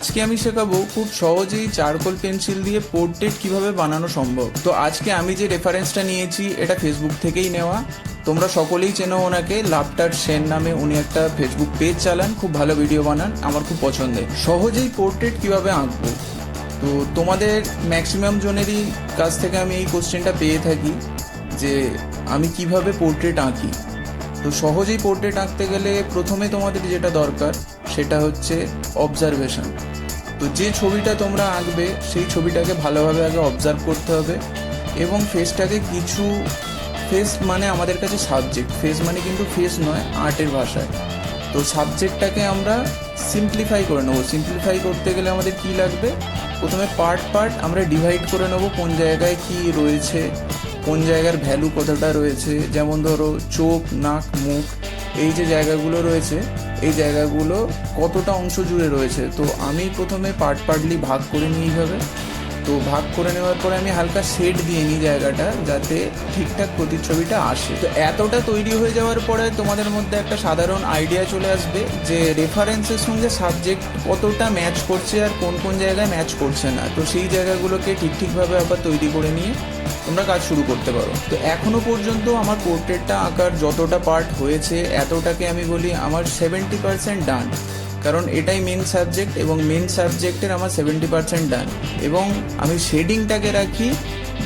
আজকে আমি শেখাবো খুব সহজেই চারকোল পেন্সিল দিয়ে পোর্ট্রেট কিভাবে বানানো সম্ভব। তো আজকে আমি যে রেফারেন্সটা নিয়েছি এটা ফেসবুক থেকেই নেওয়া। তোমরা সকলেই চেনো ওনাকে, লাভটার সেন নামে উনি একটা ফেসবুক পেজ চালান, খুব ভালো ভিডিও বানান, আমার খুব পছন্দের। সহজেই পোর্ট্রেট কিভাবে আঁকবো, তো তোমাদের ম্যাক্সিমাম জনেরই কাছ থেকে আমি এই কোশ্চেনটা পেয়ে থাকি যে আমি কিভাবে পোর্ট্রেট আঁকি। তো সহজেই পোর্ট্রেট আঁকতে গেলে প্রথমে তোমাদের যেটা দরকার সেটা হচ্ছে অবজারভেশন। তো যে ছবিটা তোমরা আঁকবে সেই ছবিটাকে ভালোভাবে আগে অবজার্ভ করতে হবে এবং ফেসটাকে কিছু, ফেস মানে আমাদের কাছে সাবজেক্ট, ফেস মানে কিন্তু ফেস নয় আর্টের ভাষায়। তো সাবজেক্টটাকে আমরা সিম্পলিফাই করে নেবো। সিম্পলিফাই করতে গেলে আমাদের কি লাগবে, প্রথমে পার্ট পার্ট আমরা ডিভাইড করে নেবো, কোন জায়গায় কি রয়েছে, কোন জায়গার ভ্যালু কতটা রয়েছে। যেমন ধরো চোখ, নাক, মুখ, এই যে জায়গাগুলো রয়েছে এই জায়গাগুলো কতটা অংশ জুড়ে রয়েছে। তো আমি প্রথমে পার্টলি ভাগ করে নিই এইভাবে। তো ভাগ করে নেওয়ার পরে আমি হালকা শেড দিয়ে নিই জায়গাটা, যাতে ঠিকঠাক প্রতিচ্ছবিটা আসে। তো এতটা তৈরি হয়ে যাওয়ার পরে তোমাদের মধ্যে একটা সাধারণ আইডিয়া চলে আসবে যে রেফারেন্সের সঙ্গে সাবজেক্ট কতটা ম্যাচ করছে আর কোন কোন জায়গায় ম্যাচ করছে না। তো সেই জায়গাগুলোকে ঠিকভাবে আবার তৈরি করে নিয়ে তোমরা কাজ শুরু করতে পারো। তো এখনো পর্যন্ত আমার পোর্ট্রেটটা আঁকার যতটা পার্ট হয়েছে এতটাকে আমি বলি আমার 70% ডান, কারণ এটাই মেন সাবজেক্ট এবং মেন সাবজেক্টের আমার 70% ডান, এবং আমি শেডিংটাকে রাখি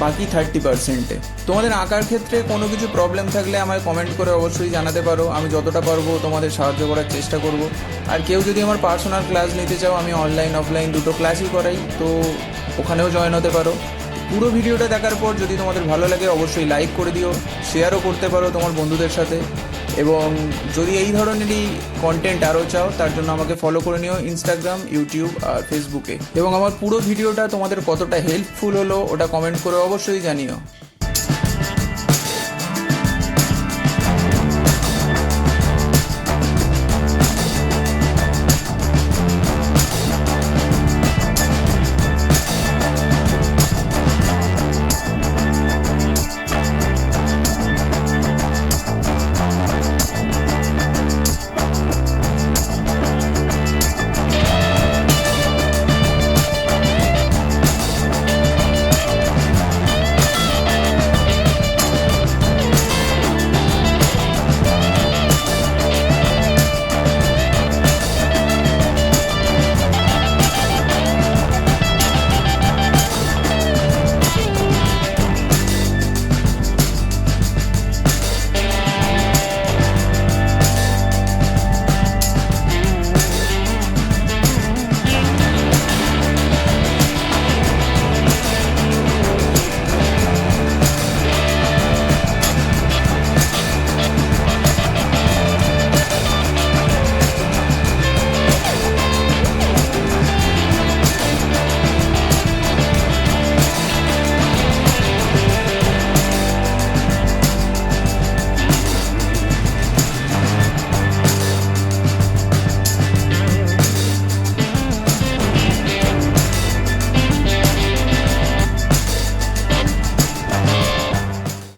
বাকি 30%-এ। তোমাদের আঁকার ক্ষেত্রে কোনো কিছু প্রবলেম থাকলে আমায় কমেন্ট করে অবশ্যই জানাতে পারো, আমি যতটা পারবো তোমাদের সাহায্য করার চেষ্টা করব। আর কেউ যদি আমার পার্সোনাল ক্লাস নিতে চাও, আমি অনলাইন অফলাইন দুটো ক্লাসই করাই, তো ওখানেও জয়েন হতে পারো। পুরো ভিডিওটা দেখার পর যদি তোমাদের ভালো লাগে অবশ্যই লাইক করে দিও, শেয়ারও করতে পারো তোমার বন্ধুদের সাথে। এবং যদি এই ধরনেরই কন্টেন্ট আরও চাও তার জন্য আমাকে ফলো করে নিও ইনস্টাগ্রাম, ইউটিউব আর ফেসবুকে। এবং আমার পুরো ভিডিওটা তোমাদের কতটা হেল্পফুল হলো ওটা কমেন্ট করে অবশ্যই জানিও।